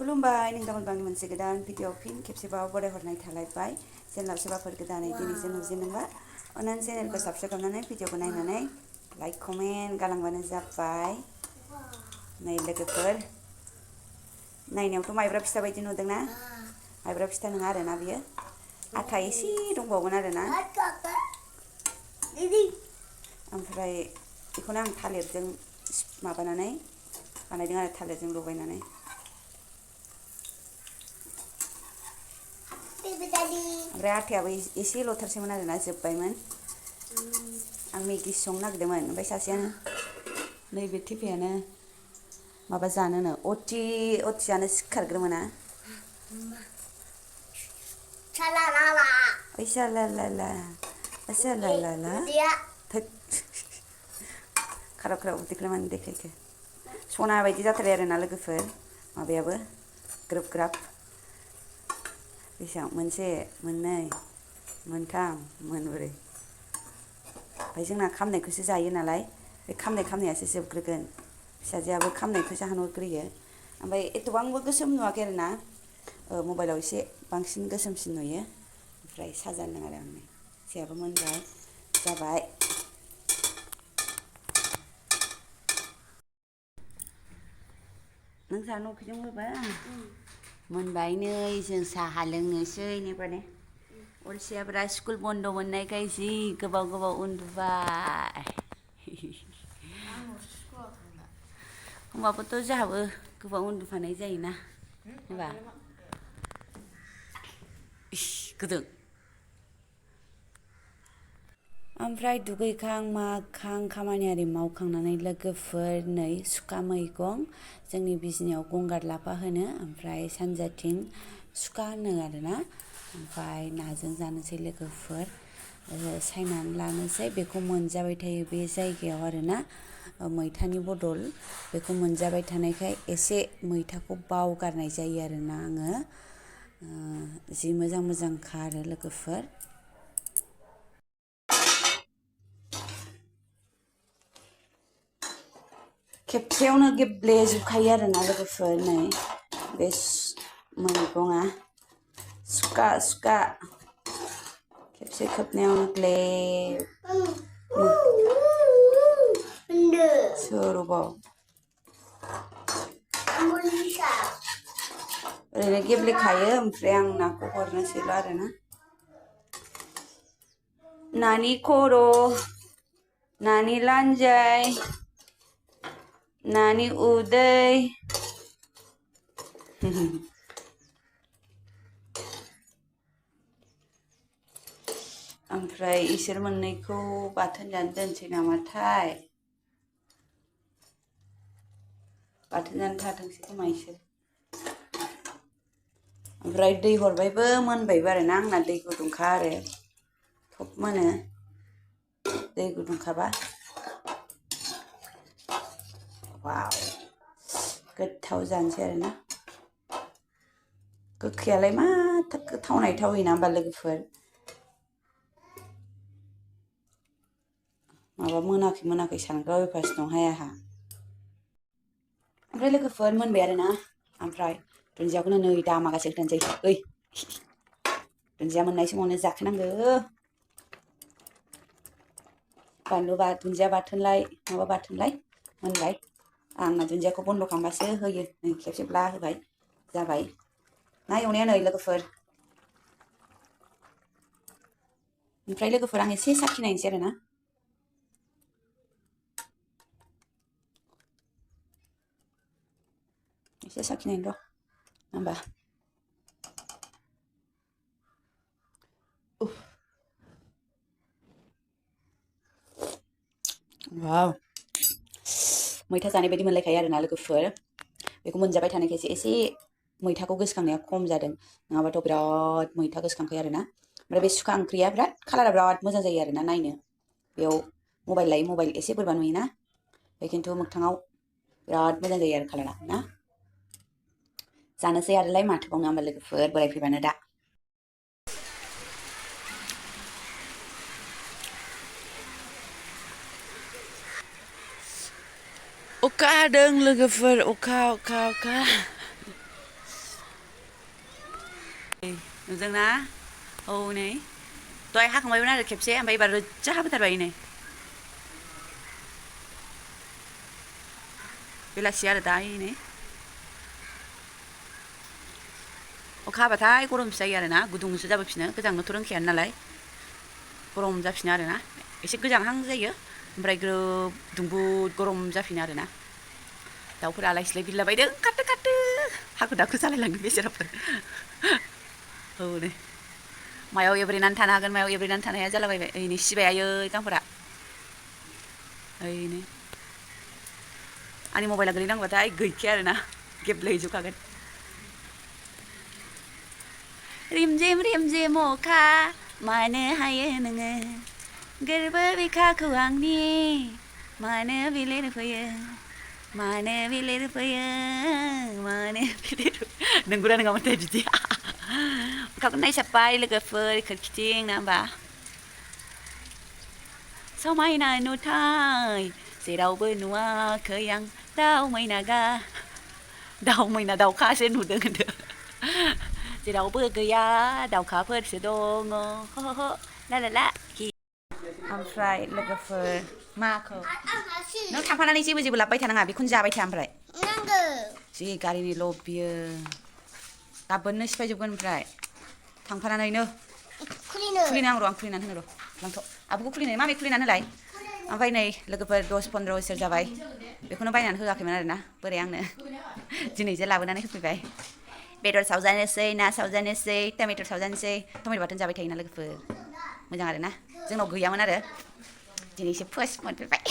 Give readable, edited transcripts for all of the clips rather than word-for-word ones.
खुलुमबाय नोंथांमोननि मोनसे गोदान भिडिअ फिन खेबसेबाव बरायहरनाय थालायबाय चेनेलाव सोरबाफोर गोदानै दिनैसो नुजेनोबा अन्नानै चेनेलखौ साबस्क्राइब खालामनानै भिडिअखौ नायनानै लाइक कमेन्ट गालांबानो जाबाय। नै लोगोफोर नायनायावथ' माइब्रा फिथा बायदि नुदोंना माइब्रा फिथा नङा आरोना बियो आथा एसे दंबावगोन आरोना ओमफ्राय बेखौनो आं थालिरजों माबानानै बानायदों आरो थालिरजों लगायनानै ओमफ्राय आथायाबो एसे लथारसैमोन आरोना जोब्बायमोन आं मेगि संनो नागिरदोंमोन ओमफ्राय सासेयानो नैबे टिफायानो माबा जानोनो अथि जानो सिखारग्रोमोना खाराव खाराव उदैखौलाय मानो देखायखो सना बायदि जाथारबाय आरोना लोगोफोर माबायाबो ग्रोब ग्राब बेसेबां मोनसे मोननै मोनथाम मोनब्रै ओमफ्राय जोंना खामनायखौसो जायो नालाय बे खामनायासो जोबग्रोगोन फिसाजोआबो खामनायखौ जाहोहरग्रोयो ओमफ्राय एथ'बांबो गोसोम नुवाखै आरोना मबाइलाव एसे बांसिन गोसोमसिन नुयो ओमफ्राय साजानदों आरो आंनो फिसायाबो मोनबाय जाबाय नों साहा न'खिजों होबा मोनबाय नै जों साहा लोंनोसै नेबाने अलसियाफ्रा स्कुल बन्द मोननायखाय जि गोबाव गोबाव उन्दुबाय होमबाबोथ' जोंहाबो गोबाव उन्दुफानाय जायोना होनबा गोदों ओमफ्राय दुगैखां माखां खामानि आरि मावखांनानै लोगोफोर नै सुखा मैगं जोंनि बिजनियाव गंगार लाफा होनो ओमफ्राय सानजाथिं सुखा होनो आरोना ओमफ्राय नाजों जानोसै लोगोफोर सायनानै लानोसै बेखौ मोनजाबाय थायो बे जायगायाव आरोना मैथानि बदल बेखौ मोनजाबाय थानायखाय एसे मैथाखौ बावगारनाय जायो आरोना आङो जि मोजां मोजांखा आरो लोगोफोर खेबसेयावनो गेब्लेजोबखायो आरोना लोगोफोर नै बे मैगङा सुखा खेबसे खोबनायावनो ग्लेब सोरबाव ओरैनो गेब्लेखायो ओमफ्राय आं नाखौ हरनोसैल' आरोना नानि खर' नानि लान्जाय नानि उदै ओमफ्राय इसोर मोननैखौ बाथोन जानो दोनसै नामाथाय बाथोन जानो थाथोंसै खोमा इसोर ओमफ्राय दै हरबायबो मोनबायबो आरोना आंना दै गुदुंखा आरो थब मोनो दै गुदुंखाबा वाव गोथाव जानोसै आरोना गोखैयालाय मा थावनाय थावैना होमबा लोगोफोर माबा मोनाखै सानग्रा अयभास दंहाय आंहा ओमफ्राय लोगोफोर मोनबाय आरोना ओमफ्राय दुन्दियाखौनो नै दामागासो होनसै ओइ दुन्दिया मोननाय समावनो जाखानांगौ बानलु दुन्दिया बाथोनलाय माबा बाथोनलाय मोनबाय आंना दुन्दियाखौ बन्द' खालामबासो होयो नै खेबसेब्ला होबाय जाबाय ना एवनाया नै लोगोफोर ओमफ्राय लोगोफोर आं एसे साखिनायनोसै आरोना एसे साखिनायनो र' होमबा वाव मैथा जानाय बायदि मोनलायखायो आरोना लोगोफोर बेखौ मोनजाबाय थानायखायसो एसे मैथाखौ गोसोखांनाया खम जादों नङाबाथ' बिराद मैथा गोसोखांखायो आरोना ओमफ्राय बे सुखा ओंख्रिया बिराद कालारा बिराद मोजां जायो आरोना नायनो बेयाव मबाइल लायै मबाइल एसे बोरैबा नुयोना बे खिन्थु मोगथाङाव बिराद मोजां जायो आरो कालारा ना जानोसै आरोलाय माथो बावनो होमबा लोगोफोर बोराय फैबानो दा अखा हादों लोगोफोर अखा नुदोंना औ नै दहाय हाखांबायमोन आरो खेबसे ओमफ्राय एबार रोजा हाबोथारबाय नै बेलासि आरो दा नै अखा हाबाथाय गरमसो जायो आरोना गुदुंसो जाबोफिनो गोजांनोथ' रोंखायानो नालाय गरम जाफिनो आरोना एसे गोजांहां जायो ओमफ्राय ग्रोब दुंबुद गरम जाफिनो आरोना दाउफोरा आलाय सिलाय बिरलाबायदों खारदो खारदो हाखु दाखु जालायलांदों बेसेराफोर औ नै मायाव एब्रेनानै थानो हागोन मायाव एब्रेनानै थानो हाया जालाबायबाय ओइ नै सिबाय आयै गांफोरा ओइ नै आंनि मबाइला गोलैनांबाथाय गैखाया आरोना गेब्लेहैजोबखागोन रिमझिम रिमझिम अखा मानो हायो नोङो गोरबो बिखाखौ आंनि मानो बिलिर फैयो मानो बिलिर फैयो मानो बिलिर नंगौना नङामोनथाय बिदि अखाखौ नायसाबबाय लोगोफोर खोरखिथिं ना होमबा समायना नुथाय जेरावबो नुवाखै आं दाउ मैना दाउखासो नुदों होनदो जेरावबो गैया दाउखाफोरसो दङ ह ह ला ला ला ओमफ्राय लोगोफोर माखौ नों थांफानानै जेबो जेबो लाबोबाय थानाङा बेखौनो जाबाय था ओमफ्राय जि गारिनि लब बियो गाबोननो सिफायजोबगोन ओमफ्राय थांफानानैनो खुलिनो आं खुलिनानै होनो र' लांथ' आब'खौ खुलिनाय मामि खुलिनानै होलाय ओमफ्राय नै लोगोफोर 10-15 बोसोर जाबाय बेखौनो बायनानै होआखैमोन आरोना बोरै आंनो दिनैसो लाबोनानै होफैबाय बेदर सावजानोसै ना सावजानोसै टमेट' सावजानोसै टमेट' बाथोन जाबाय थायोना लोगोफोर मोजां आरोना जोंनाव गैयामोन आरो दिनैसो फार्स्ट मोनफेरबाय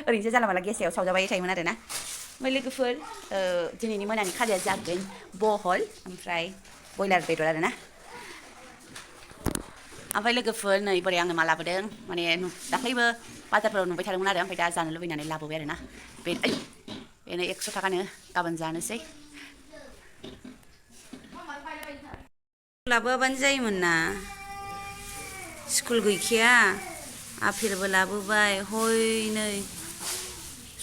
ओरैनोसो जानला मानला गेसाव सावजाबाय थायोमोन आरोना ओमफ्राय लोगोफोर दिनैनि मोनानि खाजाया जागोन बहल ओमफ्राय बयलार बेदर आरोना ओमफ्राय लोगोफोर नै बोरै आङो मा लाबोदों माने दाख्लैबो बाजारफोराव नुबाय थादोंमोन आरो ओमफ्राय दा जानो लुबैनानै लाबोबाय आरोना बेनो 100 थाखानो गाबोन जानोसै लाबोआबानो जायोमोन ना स्कुल गैखाया आफेलबो लाबोबाय हय नै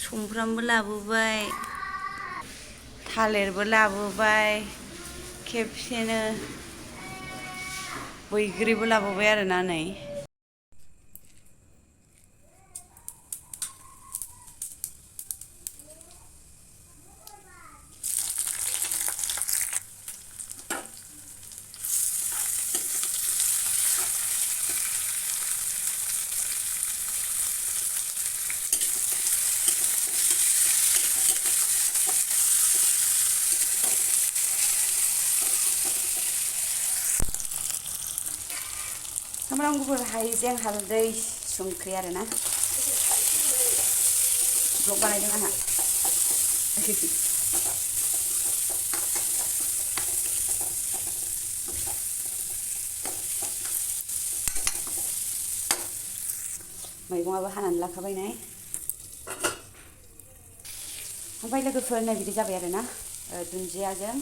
सुमफ्रामबो लाबोबाय थालिरबो लाबोबाय खेबसेनो बैग्रिबो लाबोबाय आरोना नै सामब्राम गुफुर हाइजें हालदै संख्रि आरोना ब्लग बानायदों आंहा मैगङाबो हानानै लाखाबायनाय ओमफ्राय लोगोफोर नै बिदि जाबाय आरोना दुन्दियाजों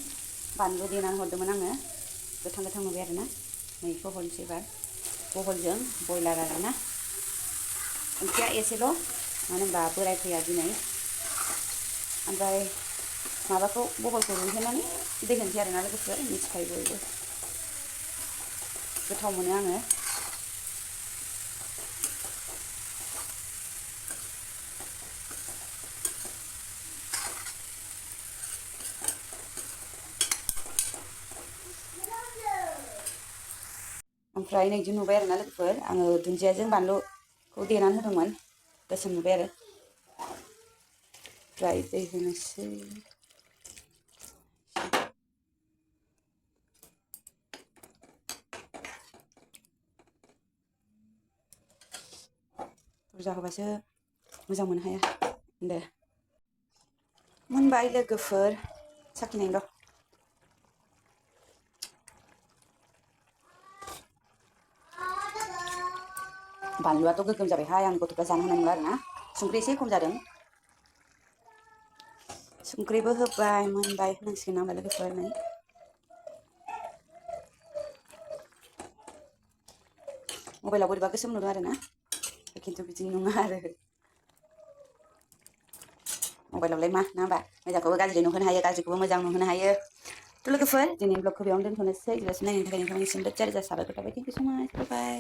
बानलु देनानै हरदोंमोन आङो गोथां गोथां नुबाय आरोना मैखौ हरनोसै एबार बहलजों बयलार आरोना ओंख्रिया एसेल' मानो होनबा बोराय फैया दिनै ओमफ्राय माबाखौ बहलखौ रुइहोनानै दै होनोसै आरोना लोगोफोर मिथिखायो बयबो गोथाव मोनो आङो ओमफ्राय नै बिदि नुबाय आरोना लोगोफोर आङो दुन्दियाजों बानलुखौ देनानै होदोंमोन गोसोम नुबाय आरो ओमफ्राय दै होनोसै बुरजा होबासो मोजां मोननो हाया दे मोनबाय लोगोफोर साखिनायनि र' बानलुआथ' गोगोम जाबायहाय आं गथ'फ्रा जानो हानाय नंला आरोना संख्रि एसे खम जादों संख्रिबो होबाय मोनबाय होनांसिगोन नामा लोगोफोर नै मबाइलाव बोरैबा गोसोम नुदों आरोना खिन्थु बिदि नङा आरो मबाइलावलाय मा ना होमबा मोजांखौबो गाज्रि नुहोनो हायो गाज्रिखौबो मोजां नुहोनो हायो थ' लोगोफोर दिनै ब्लगखौ बेयावनो दोनथ'नोसै जेब्लासिम नायनायनि थाखाय नोंथांनिसिम रोजा रोजा साबायखर थाबाय। थेंक इउ स' माच बाय बाय।